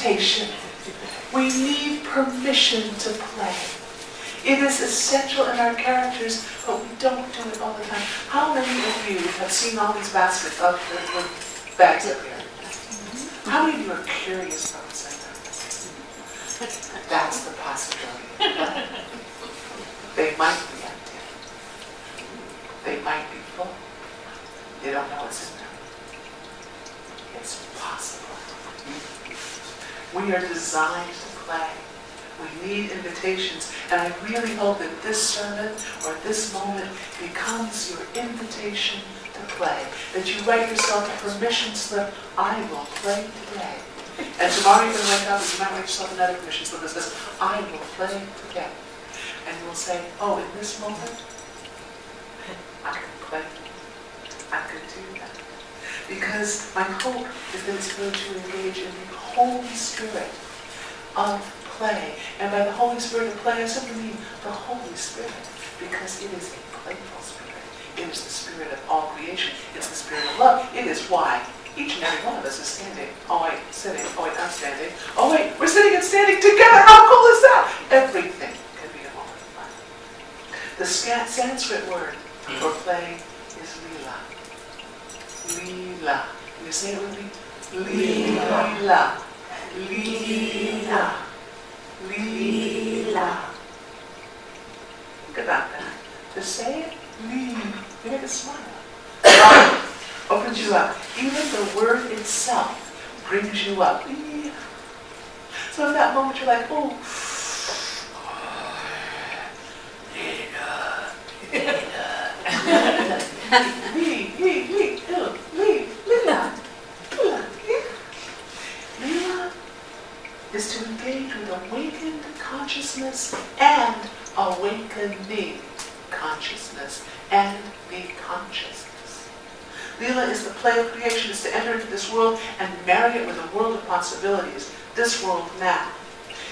invitation. We need permission to play. It is essential in our characters, but we don't do it all the time. How many of you have seen all these baskets up with bags up here? How many of you are curious about what's in them? That's the possibility. They might be empty. They might be full. You don't know what's in them. It's possible. We are designed to play. We need invitations, and I really hope that this sermon or this moment becomes your invitation to play. That you write yourself a permission slip, I will play today. And tomorrow you're going to wake up and you might write yourself another permission slip that says, I will play today. And you will say, oh, in this moment, I can play. I can do that. Because my hope is that it's going to engage in the Holy Spirit of play. And by the Holy Spirit of play, I simply mean the Holy Spirit, because it is a playful spirit. It is the spirit of all creation. It's the spirit of love. It is why each and every one of us is standing. Oh wait, sitting. Oh wait, I'm standing. Oh wait, we're sitting and standing together. How cool is that? Everything can be a moment of play. The Sanskrit word for play is lila. Lila. Can you say it with me? Lila. Lila. Lila. Think about that. To say it, you make it smile. Opens you up. Even the word itself brings you up. So in that moment you're like, oh, Lila is to engage with awakened consciousness and awakening consciousness and be consciousness. Lila is the play of creation, is to enter into this world and marry it with a world of possibilities, this world now.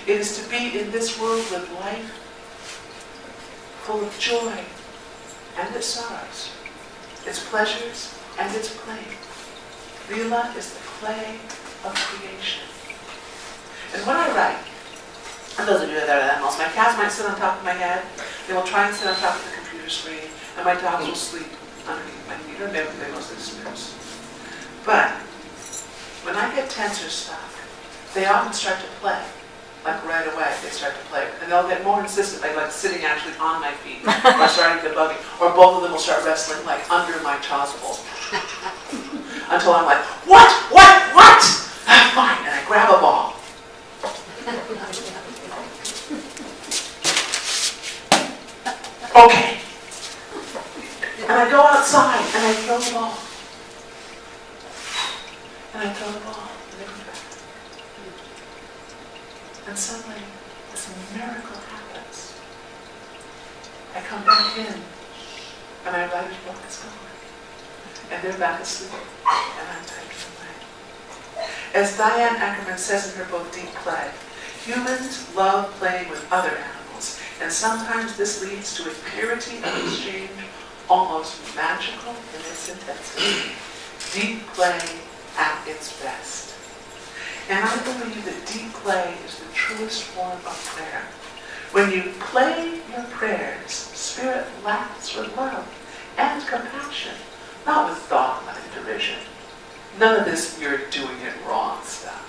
It is to be in this world with life full of joy and its sorrows, its pleasures and its pain. Lila is the play of creation. And when I write, and those of you that are animals, my cats might sit on top of my head, they will try and sit on top of the computer screen, and my dogs will sleep underneath my feet, or maybe they mostly snooze. But when I get tense or stuck, they often start to play. Like right away, they start to play. And they'll get more insistent, like sitting actually on my feet, or starting to bug me. Or both of them will start wrestling like under my chasuble. Until I'm like, what? Fine, and I grab a ball. Okay. And I go outside and I throw the ball. And I throw the ball. And they come back. And suddenly, this miracle happens. I come back in, and I write as book is gone. And they're back asleep, and I'm typing away. As Diane Ackerman says in her book, Deep Play, humans love playing with other animals, and sometimes this leads to a purity of exchange almost magical in its intensity. Deep play at its best. And I believe that deep play is the truest form of prayer. When you play your prayers, Spirit laughs with love and compassion, not with thought and derision. None of this you're doing it wrong stuff.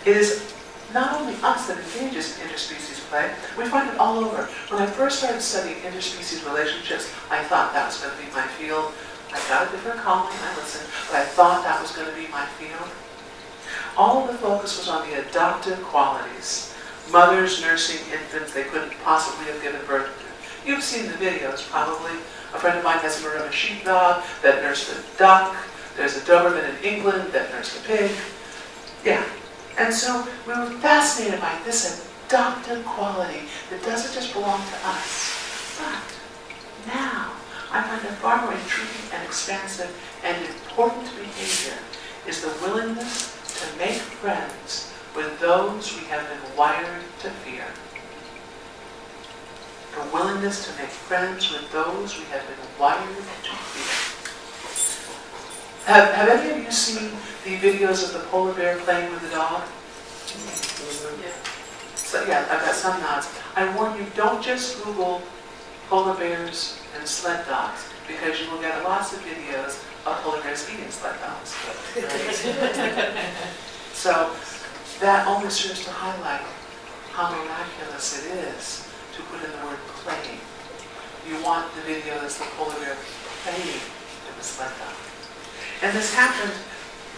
It is not only us that engages in interspecies play, we find it all over. When I first started studying interspecies relationships, I thought that was going to be my field. I got a different calling, I listened, but I thought that was going to be my field. All of the focus was on the adoptive qualities. Mothers nursing infants they couldn't possibly have given birth to. You've seen the videos, probably. A friend of mine has a Merino sheepdog that nursed a duck. There's a Doberman in England that nursed a pig. Yeah. And so we were fascinated by this adoptive quality that doesn't just belong to us. But now, I find a far more intriguing and expansive and important behavior is the willingness to make friends with those we have been wired to fear. The willingness to make friends with those we have been wired to fear. Have any of you seen the videos of the polar bear playing with the dog? Yeah. So yeah, I've got some nods. I warn you, don't just Google polar bears and sled dogs, because you will get lots of videos of polar bears eating sled dogs. So that only serves to highlight how miraculous it is to put in the word playing. You want the video that's the polar bear playing with the sled dog. And this happened,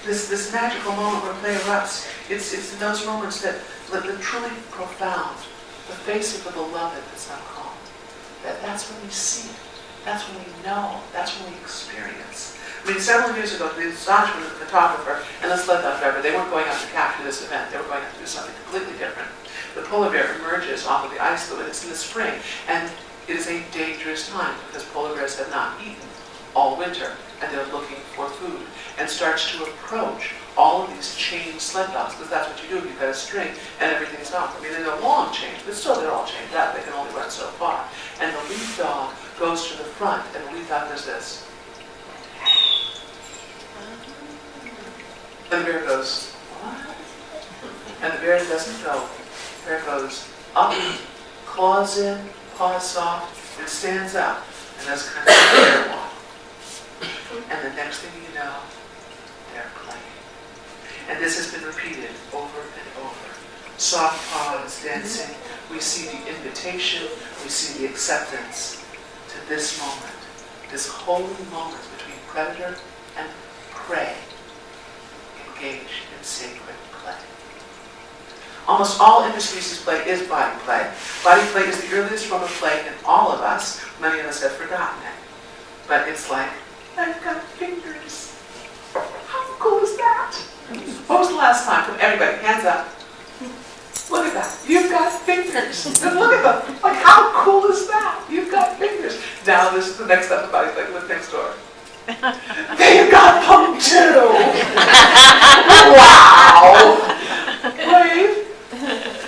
this magical moment where play erupts, it's in those moments that the truly profound, the face of the beloved that's not called. That's when we see it. That's when we know. That's when we experience. I mean, several years ago, the astonishment of the photographer and the sled dog driver, they weren't going out to capture this event. They were going out to do something completely different. The polar bear emerges off of the ice fluid. It's in the spring, and it is a dangerous time because polar bears have not eaten all winter, and they're looking for food, and starts to approach all of these chained sled dogs, because that's what you do. You've got a string, and everything's off. I mean, they're long chains, but still they're all chained up. They can only run so far. And the lead dog goes to the front, and the lead dog does this. And the bear goes, what? And the bear doesn't go. The bear goes up, claws in, paws soft, and stands up. And that's kind of a bear walk. And the next thing you know, they're playing. And this has been repeated over and over. Soft paws, dancing. We see the invitation, we see the acceptance to this moment, this holy moment between predator and prey, engaged in sacred play. Almost all interspecies play is body play. Body play is the earliest form of play in all of us. Many of us have forgotten it. But it's like, I've got fingers. How cool is that? What was the last time? From everybody, hands up. Look at that. You've got fingers. And look at them. Like, how cool is that? You've got fingers. Now this is the next step of body play. Look next door. They've got them too. Wow. Wave.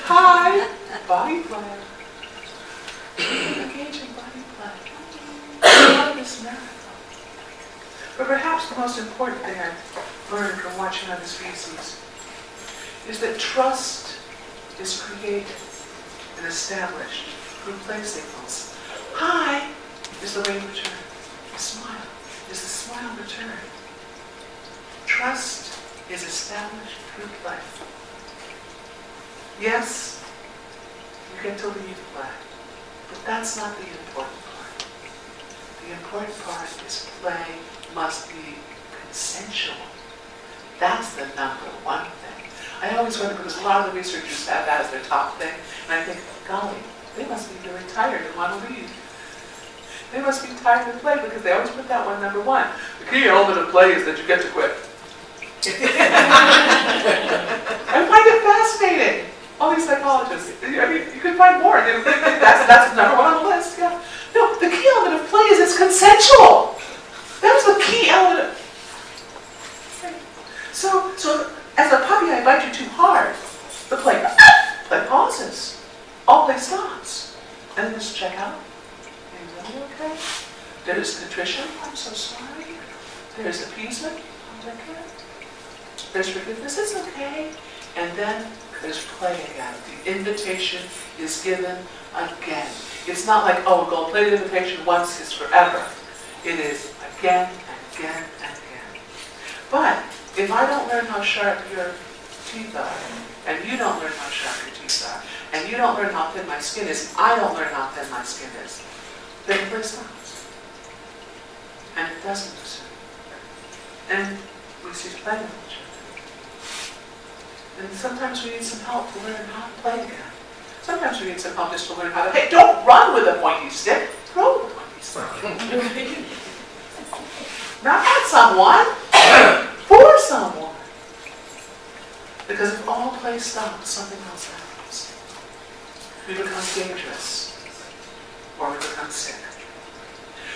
Hi. Body play. Engaging body play. I love this marathon. But perhaps the most important thing I've learned from watching other species is that trust is created and established through play signals. Hi is the wave return. The smile is the smile return. Trust is established through play. Yes, you get to leave play, but that's not the important part. The important part is play must be consensual. That's the number one thing. I always wonder, because a lot of the researchers have that as their top thing, and I think, golly, they must be really tired and want to leave. They must be tired of play because they always put that one number one. The key element of play is that you get to quit. I find it fascinating. All these psychologists, I mean, you can find more. That's number one on the list. Yeah. No, the key element of play is it's consensual. That's the key element. So as a puppy, I bite you too hard. The play pauses. All play stops. And then just check out. Are you okay? There's contrition. I'm so sorry. There's appeasement. I'm okay. There's forgiveness. It's okay. And then there's play again. The invitation is given again. It's not like, oh, we'll go play the invitation once is forever. It is again and again and again. But if I don't learn how sharp your teeth are, and you don't learn how sharp your teeth are, and you don't learn how thin my skin is, I don't learn how thin my skin is, then play stops. And it doesn't resume. And we cease playing with each other. And sometimes we need some help to learn how to play again. Sometimes we need some help just to learn how to, hey, don't run with a pointy stick, throw with a pointy stick. Not at someone, for someone. Because if all play stops, something else happens. We become dangerous, or we become sick.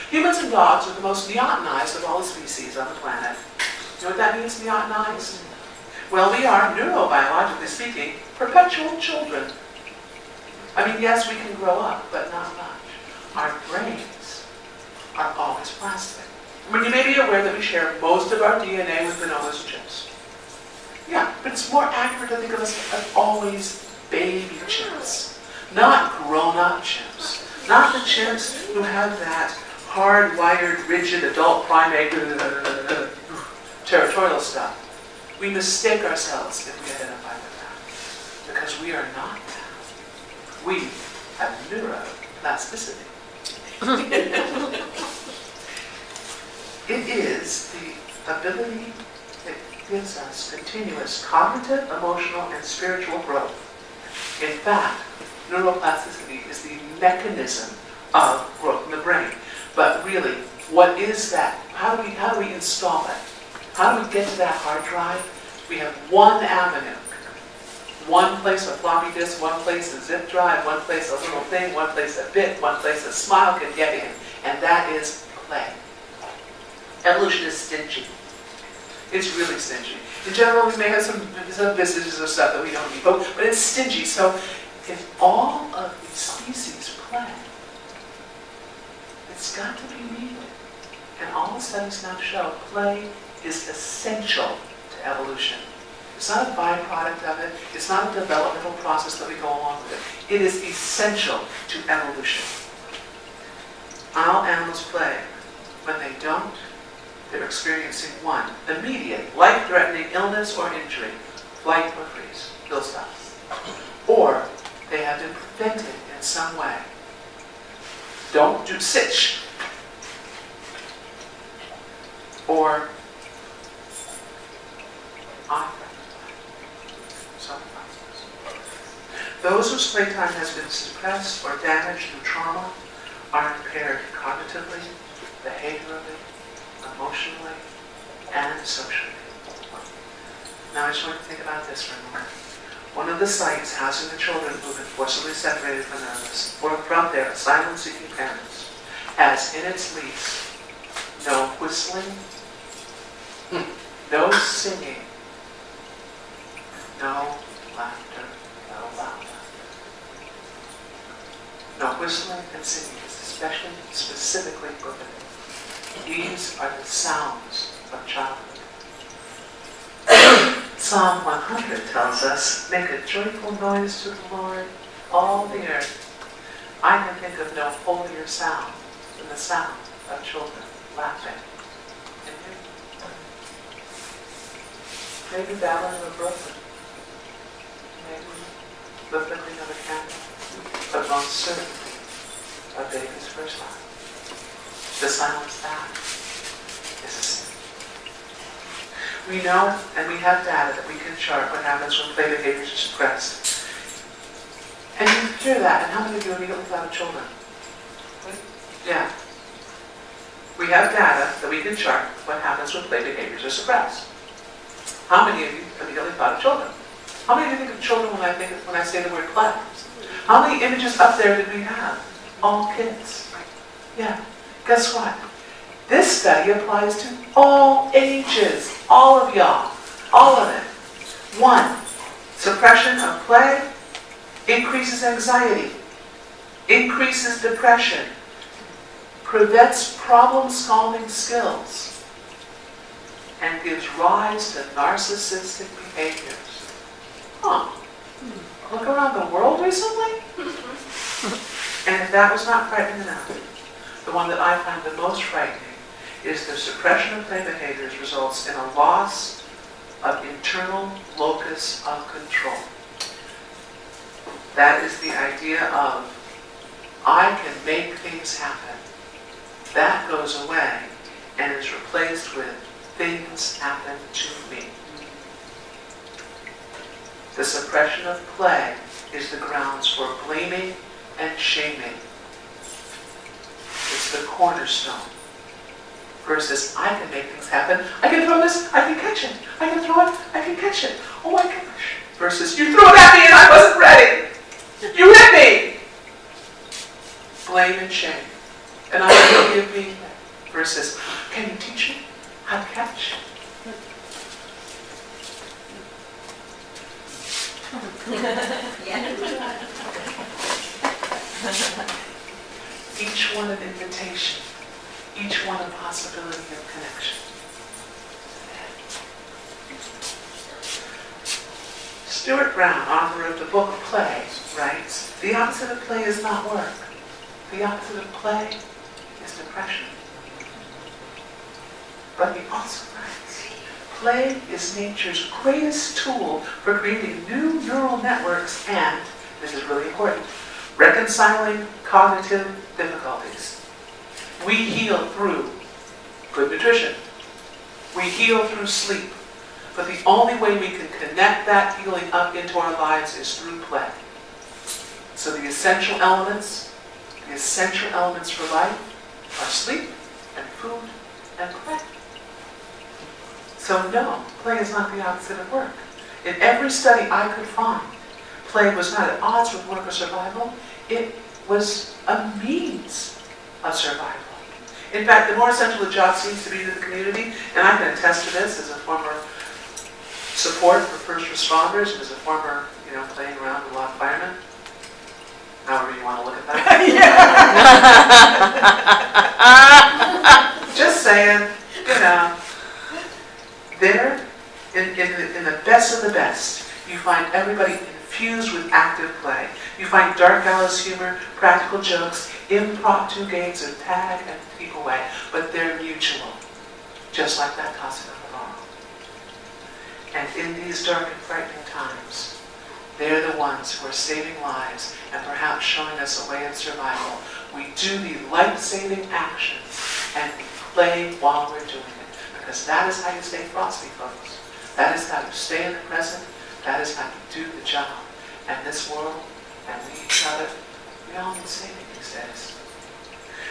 Humans and dogs are the most neotenized of all the species on the planet. You know what that means, neotenized? Well, we are, neurobiologically speaking, perpetual children. I mean, yes, we can grow up, but not much. Our brains are always plastic. I mean, you may be aware that we share most of our DNA with bonobos and chimps. Yeah, but it's more accurate to think of us as always baby chimps, not grown-up chimps. Not the chimps who have that hardwired, rigid, adult primate territorial stuff. We mistake ourselves if we identify with that, because we are not that. We have neuroplasticity. It is the ability that gives us continuous cognitive, emotional, and spiritual growth. In fact, neuroplasticity is the mechanism of growth in the brain. But really, what is that? How do we install it? How do we get to that hard drive? We have one avenue. One place a floppy disk, one place a zip drive, one place a little thing, one place a bit, one place a smile can get in. And that is play. Evolution is stingy. It's really stingy. In general, we may have some vestiges of stuff that we don't need, but it's stingy. So if all of these species play, it's got to be needed. And all the studies now show play is essential to evolution. It's not a byproduct of it. It's not a developmental process that we go along with it. It is essential to evolution. All animals play. When they don't, they're experiencing one, immediate, life-threatening illness or injury, flight or freeze, kill stops. Or they have been prevented in some way. Don't do sitch. Or those whose playtime has been suppressed or damaged through trauma are impaired cognitively, behaviorally, emotionally, and socially. Now I just want you to think about this for a moment. One of the sites housing the children who have been forcibly separated from their asylum-seeking parents has in its lease no whistling, no singing, no laughter, no laughter. No whistling and singing is especially, specifically prohibited. These are the sounds of childhood. Psalm 100 tells us, make a joyful noise to the Lord, all the earth. I can think of no holier sound than the sound of children laughing. And you? Maybe battling a brook. Maybe the flickering of a candle. But most certainly a baby's first laugh. The silence that is a sin. We know and we have data that we can chart what happens when play behaviors are suppressed. And you hear that, and how many of you immediately thought of children? Yeah. We have data that we can chart what happens when play behaviors are suppressed. How many of you immediately thought of children? How many of you think of children when I say the word play? How many images up there did we have? All kids. Yeah. Guess what? This study applies to all ages. All of y'all. All of it. 1, suppression of play increases anxiety, increases depression, prevents problem-solving skills, and gives rise to narcissistic behaviors. Huh. Look around the world recently? And if that was not frightening enough, the one that I find the most frightening is the suppression of play behaviors results in a loss of internal locus of control. That is the idea of, I can make things happen. That goes away and is replaced with, things happen to me. The suppression of play is the grounds for blaming and shaming. It's the cornerstone. Versus, I can make things happen. I can throw this, I can catch it. I can throw it, I can catch it. Oh my gosh. Versus, you threw it at me and I wasn't ready. You hit me. Blame and shame. And I will give me. Versus, can you teach me how to catch? Each one an invitation each one a possibility of connection. Stuart Brown, author of the book Play, writes, "The opposite of play is not work. The opposite of play is depression." But he also writes, "Play is nature's greatest tool for creating new neural networks and," this is really important, "reconciling cognitive difficulties." We heal through good nutrition. We heal through sleep. But the only way we can connect that healing up into our lives is through play. So the essential elements for life are sleep and food and play. So no, play is not the opposite of work. In every study I could find, play was not at odds with work or survival. It was a means of survival. In fact, the more essential a job seems to be to the community, and I can attest to this as a former support for first responders, as a former, playing around with a lot of firemen, however you want to look at that. Just saying, there, in the best of the best, you find everybody infused with active play. You find dark gallows humor, practical jokes, impromptu games of tag and keep away, but they're mutual, just like that tossing of the ball. And in these dark and frightening times, they're the ones who are saving lives and perhaps showing us a way of survival. We do the life-saving actions and we play while we're doing it, because that is how you stay frosty, folks. That is how you stay in the present. That is how you do the job. And this world, and we each other, we all need saving these days.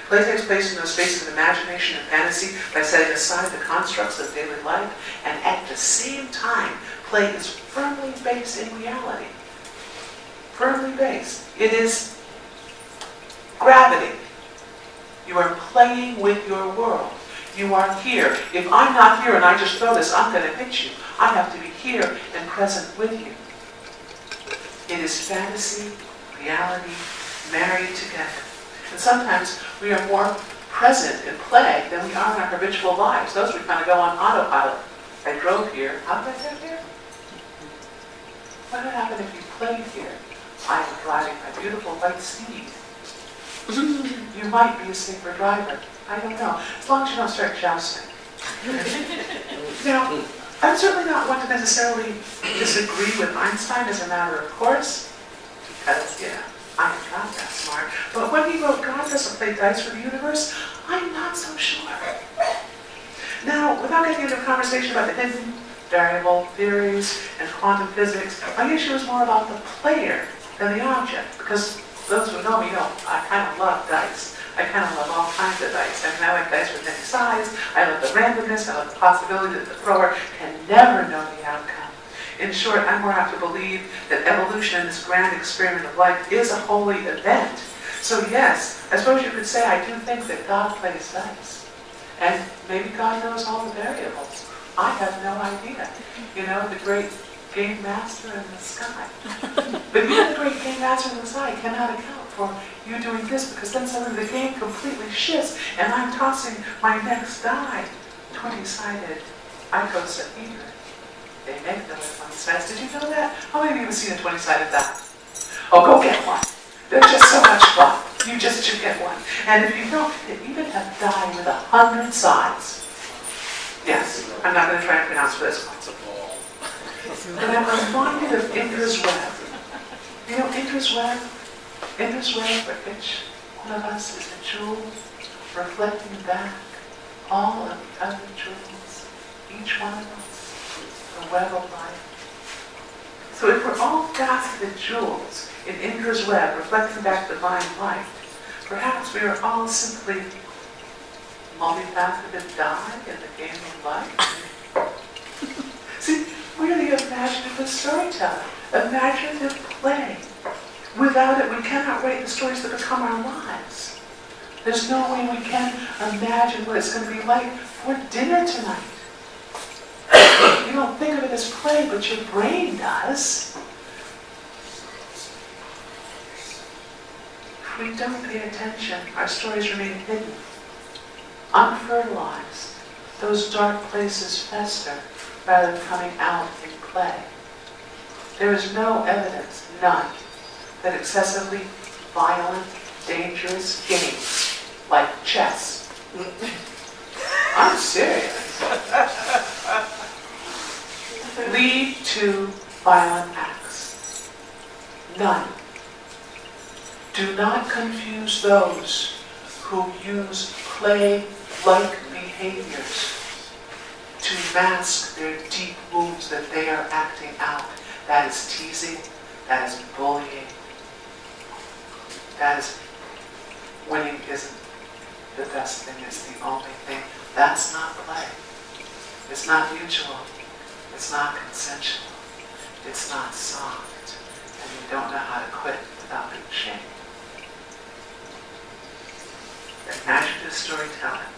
Play takes place in those spaces of imagination and fantasy by setting aside the constructs of daily life, and at the same time, play is firmly based in reality. Firmly based. It is gravity. You are playing with your world. You are here. If I'm not here and I just throw this, I'm going to hit you. I have to be here and present with you. It is fantasy, reality, married together. And sometimes we are more present in play than we are in our habitual lives. Those we kind of go on autopilot. I drove here. How did I get here? What would happen if you played here? I am driving my beautiful white steed. You might be a safer driver. I don't know. As long as you don't start jousting. Now, I'm certainly not one to necessarily disagree with Einstein as a matter of course, because, I am not that smart. But when he wrote God doesn't play dice for the universe, I'm not so sure. Now, without getting into a conversation about the hidden variable theories and quantum physics, my issue is more about the player than the object, because those who know me know I kind of love dice. I kind of love all kinds of dice. I mean, I like dice with many sides. I love the randomness. I love the possibility that the thrower can never know the outcome. In short, I'm more apt to believe that evolution in this grand experiment of life is a holy event. So yes, I suppose you could say I do think that God plays dice. And maybe God knows all the variables. I have no idea. The great game master in the sky. But even the great game master in the sky cannot account for you doing this, because then suddenly the game completely shifts and I'm tossing my next die. 20-sided icosahedron. They make them with 20 sides. Did you know that? How many of you have seen a 20-sided die? Oh, go get one. They're just so much fun. You just should get one. And if you don't, they even have die with 100 sides. Yes, I'm not going to try and pronounce for this one. But I'm reminded of Indra's web. You know Indra's web? Indra's web, for each one of us is a jewel reflecting back all of the other jewels. Each one of us, a web of life. So if we're all faceted jewels in Indra's web, reflecting back divine light, perhaps we are all simply multifaceted die in the game of life. See, we're the imaginative storyteller, imaginative play. Without it, we cannot write the stories that become our lives. There's no way we can imagine what it's going to be like for dinner tonight. You don't think of it as play, but your brain does. If we don't pay attention, our stories remain hidden. unfertilized, those dark places fester rather than coming out in play. There is no evidence, none, that excessively violent, dangerous games like chess. I'm serious. Lead to violent acts. None. Do not confuse those who use play-like behaviors to mask their deep wounds that they are acting out. That is teasing, that is bullying, that is winning isn't the best thing, it's the only thing. That's not play. It's not mutual. It's not consensual. It's not soft. And you don't know how to quit without being shamed. Imaginative storytelling.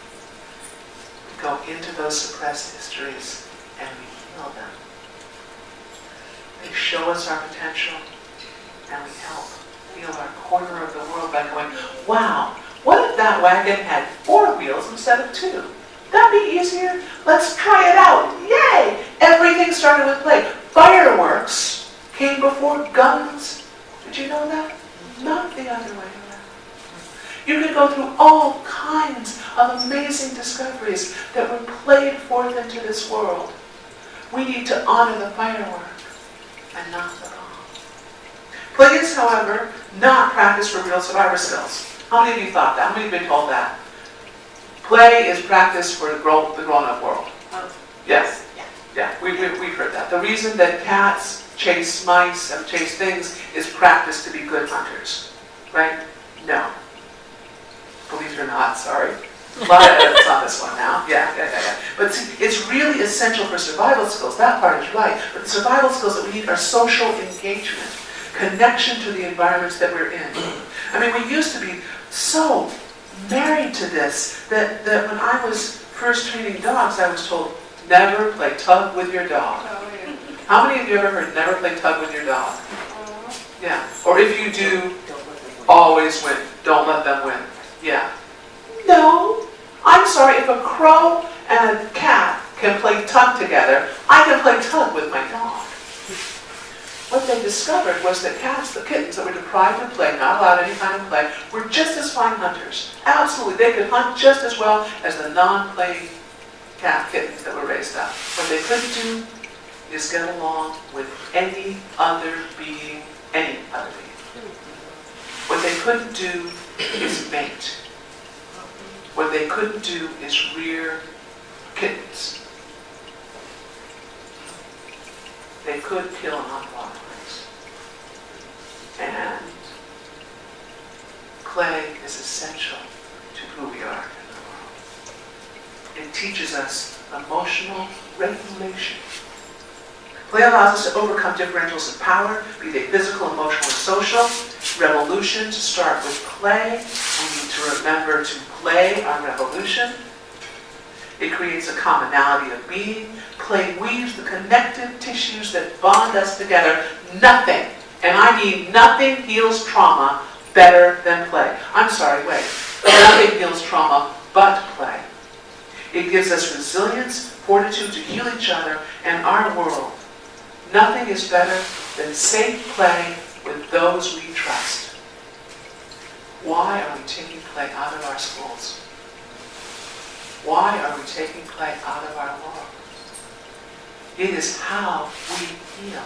We go into those suppressed histories and we heal them. They show us our potential and we help heal our corner of the world by going, wow, what if that wagon had 4 wheels instead of 2? That'd be easier. Let's try it out. Yay! Everything started with play. Fireworks came before guns. Did you know that? Not the other way around. You could go through all kinds of amazing discoveries that were played forth into this world. We need to honor the firework and not the bomb. Play is, however, not practice for real survivor skills. How many of you thought that? How many have been told that? Play is practice for the grown-up world. Yes. Yeah, we've heard that. The reason that cats chase mice and chase things is practice to be good hunters. Right? No. Believe it or not, sorry. A lot of evidence on this one now. Yeah. But see, it's really essential for survival skills. That part is right. But the survival skills that we need are social engagement, connection to the environments that we're in. I mean, we used to be so married to this that when I was first training dogs, I was told, never play tug with your dog. Oh, yeah. How many of you ever heard never play tug with your dog? Yeah. Or if you do, always win. Don't let them win. Yeah. No. I'm sorry, if a crow and a cat can play tug together, I can play tug with my dog. What they discovered was that cats, the kittens that were deprived of play, not allowed any kind of play, were just as fine hunters. Absolutely. They could hunt just as well as the non-playing cat kittens that were raised up. What they couldn't do is get along with any other being, any other being. What they couldn't do is mate. What they couldn't do is rear kittens. They could kill an unwanted place. And play is essential to who we are in the world. It teaches us emotional regulation. Play allows us to overcome differentials of power, be they physical, emotional, or social. Revolutions start with play. We need to remember to play our revolution. It creates a commonality of being. Play weaves the connective tissues that bond us together. Nothing, and I mean nothing, heals trauma better than play. I'm sorry, wait. Nothing heals trauma but play. It gives us resilience, fortitude to heal each other and our world. Nothing is better than safe play with those we trust. Why are we taking play out of our schools? Why are we taking play out of our world? It is how we heal.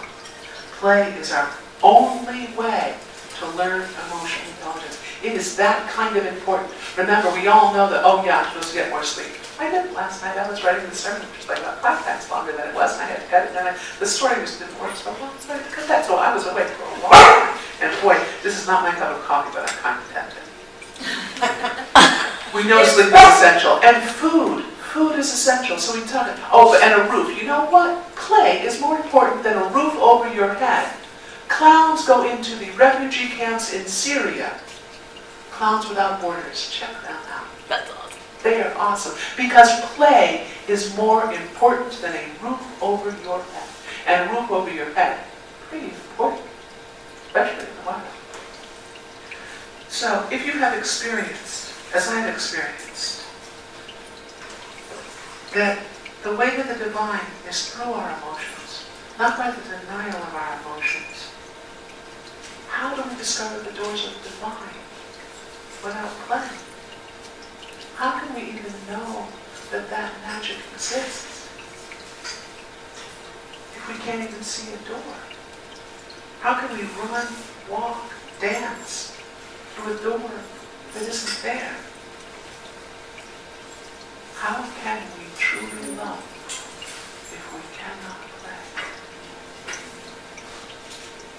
Play is our only way to learn emotional intelligence. It is that kind of important. Remember, we all know that, oh yeah, I'm supposed to get more sleep. I didn't last night. I was writing the sermon, which was like about 5 times longer than it was, and I had to cut it. And the story just didn't work, so I had to cut that. So I was awake for a while. And boy, this is not my cup of coffee, but I'm kind of tempted. We know sleep is essential. And food. Food is essential. So we talk, oh, and a roof. You know what? Play is more important than a roof over your head. Clowns go into the refugee camps in Syria. Clowns Without Borders. Check them out. That's awesome. They are awesome. Because play is more important than a roof over your head. And a roof over your head, pretty important. Especially in the winter. So, if you have experienced, as I have experienced, that the way to the divine is through our emotions, not by the denial of our emotions. How do we discover the doors of the divine without play? How can we even know that that magic exists if we can't even see a door? How can we run, walk, dance through a door that isn't there? How can we truly love if we cannot play?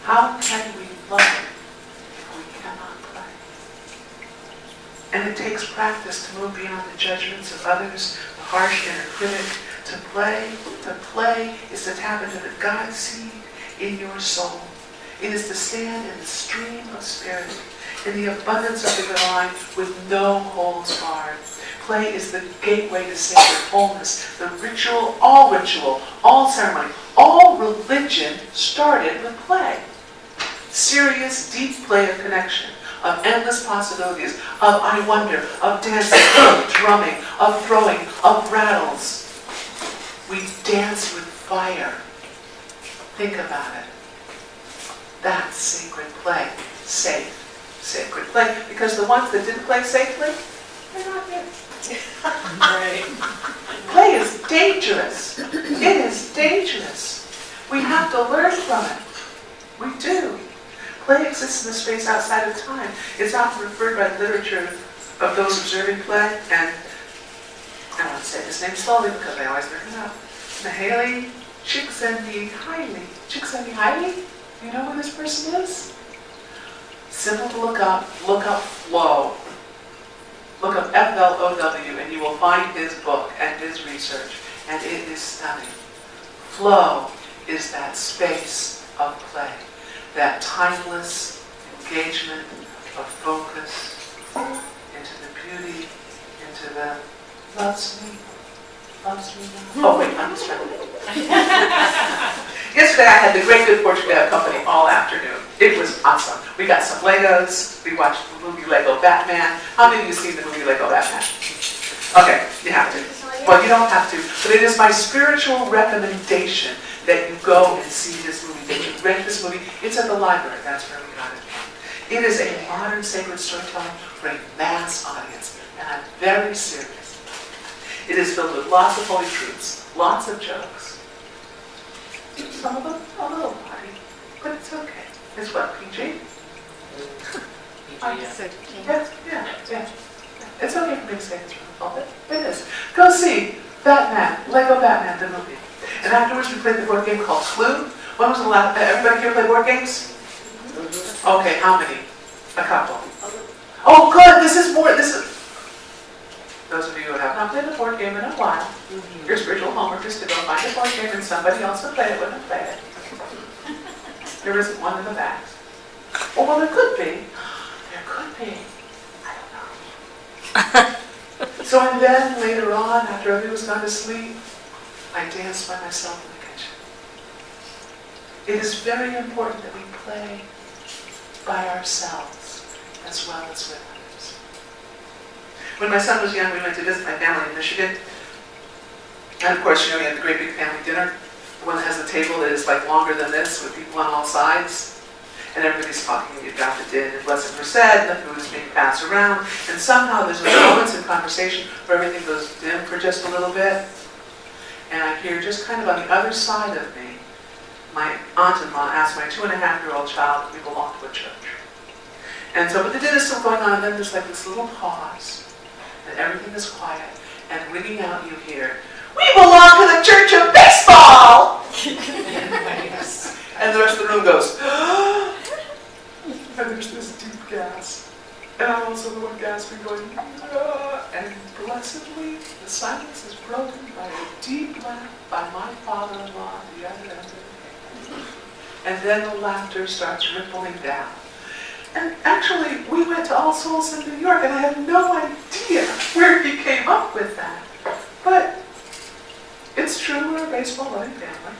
How can we love if we cannot play? And it takes practice to move beyond the judgments of others, the harsh inner critic, to play. To play is to tap into the God seed in your soul. It is to stand in the stream of spirit, in the abundance of the divine with no holds barred. Play is the gateway to sacred wholeness. The ritual, all ceremony, all religion started with play. Serious, deep play of connection, of endless possibilities, of I wonder, of dancing, of drumming, of throwing, of rattles. We dance with fire. Think about it. That's sacred play. Safe, sacred play. Because the ones that didn't play safely, they're not here. Right. Play is dangerous. It is dangerous. We have to learn from it. We do. Play exists in a space outside of time. It's often referred by the literature of those observing play, and I want to say this name slowly because I always look it up. Mahali Csikszentmihalyi. Csikszentmihalyi? You know who this person is? Simple to look up. Look up flow. Look up F-L-O-W and you will find his book and his research, and it is stunning. Flow is that space of play, that timeless engagement of focus into the beauty, into the loves me now. Oh wait, I'm distracted. Yesterday I had the great good fortune to have company all afternoon. It was awesome. We got some Legos. We watched the movie Lego Batman. How many of you seen the movie Lego Batman? Okay, you have to. Well, you don't have to, but it is my spiritual recommendation that you go and see this movie, that you rent this movie. It's at the library. That's where we got it. It is a modern sacred storytelling for a mass audience, and I'm very serious. It is filled with lots of holy truths, lots of jokes. Some of them a little naughty, but it's okay. It's what, PG? Yes, yeah. It's okay for me to say it's wrong. It is. Go see Batman, Lego Batman, the movie. And afterwards we played the board game called Clue. When was the last, everybody here play board games? Okay, how many? A couple. Oh good, those of you who have not played a board game in a while, your spiritual homework is to go find a board game and somebody else to play it with and play it. There isn't one in the back. Oh, well, there could be. There could be. I don't know. So and then later on, after everybody was gone to sleep, I danced by myself in the kitchen. It is very important that we play by ourselves as well as with others. When my son was young, we went to visit my family in Michigan. And of course, you know, we had the great big family dinner. The one that has a table that is like longer than this with people on all sides. And everybody's talking, and you've got the din, and blessings were said, and the food is being passed around. And somehow there's those moments in conversation where everything goes dim for just a little bit. And I hear just kind of on the other side of me, my aunt-in-law asked my 2.5-year-old child if we belong to a church. And so, but the din is still going on, and then there's like this little pause, and everything is quiet, and ringing out you hear, "We belong to the Church of Baseball!" And the rest of the room goes, and there's this deep gasp. And I'm also the one gasping going, and blessedly, the silence is broken by a deep laugh by my father-in-law at the other end of the table. And then the laughter starts rippling down. And actually, we went to All Souls in New York, and I have no idea where he came up with that. But it's true, we're a baseball-loving family.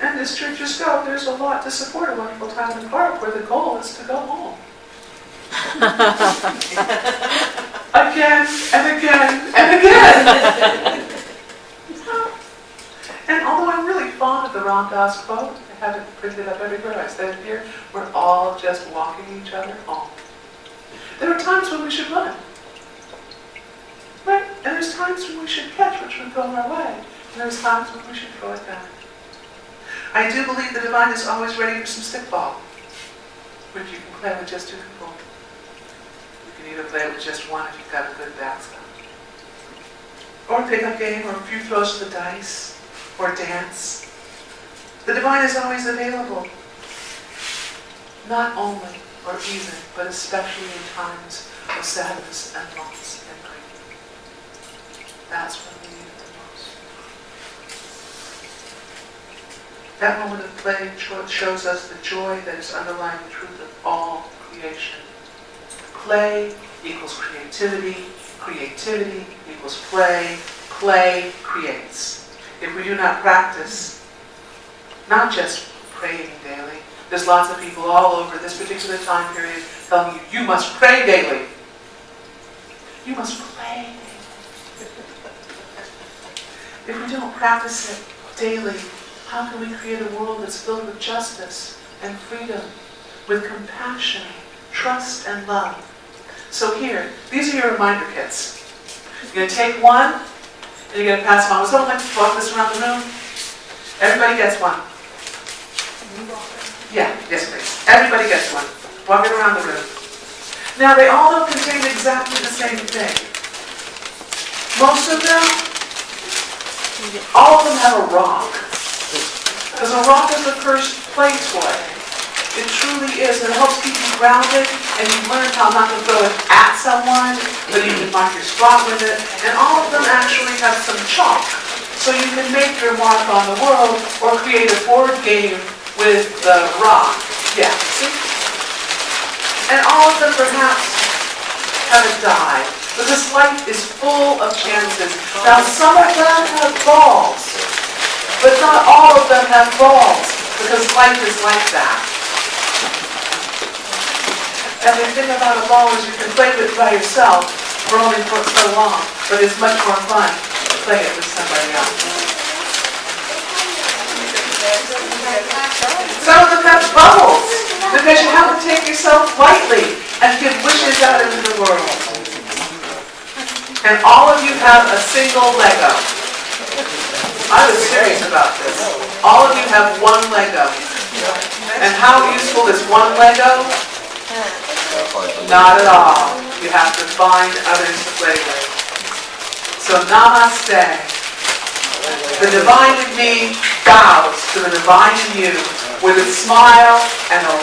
And as churches go, there's a lot to support a wonderful time in the park where the goal is to go home. Again and again and again. And although I'm really fond of the Ram Dass quote, I have it printed up everywhere, I said it here, we're all just walking each other home. There are times when we should run. Right? And there's times when we should catch which would go our way. And there's times when we should throw it back. I do believe the divine is always ready for some stickball, which you can play with just two people. You can either play with just one if you've got a good basket. Or a pickup game, or a few throws of the dice, or dance. The divine is always available. Not only or even, but especially in times of sadness and loss and grief. That's when we need it the most. That moment of play shows us the joy that is underlying the truth of all creation. Play equals creativity, creativity equals play, play creates. If we do not practice, not just praying daily, there's lots of people all over this particular time period telling you, you must pray daily. You must play daily. If we don't practice it daily, how can we create a world that's filled with justice and freedom, with compassion, trust, and love? So here, these are your reminder kits. You're going to take one, and you're going to pass them on. Would someone like to walk this around the room? Everybody gets one. Yeah, yes please. Everybody gets one. Walk it around the room. Now they all don't contain exactly the same thing. Most of them, all of them have a rock. Because a rock is the first play toy. It truly is. And it helps keep you grounded, and you learn how not to throw it at someone, but you can mark your spot with it. And all of them actually have some chalk. So you can make your mark on the world or create a board game with the rock. Yeah, see? And all of them perhaps have a die, because life is full of chances. Now some of them have balls, but not all of them have balls, because life is like that. And the thing about a ball is you can play with it by yourself for only for so long, but it's much more fun to play it with somebody else. Some of them have bubbles, because you have to take yourself lightly and give wishes out into the world. And all of you have a single Lego. I was serious about this. All of you have one Lego. And how useful is one Lego? Not at all. You have to find others to play with. So namaste. The divine in me bows to the divine in you with a smile and a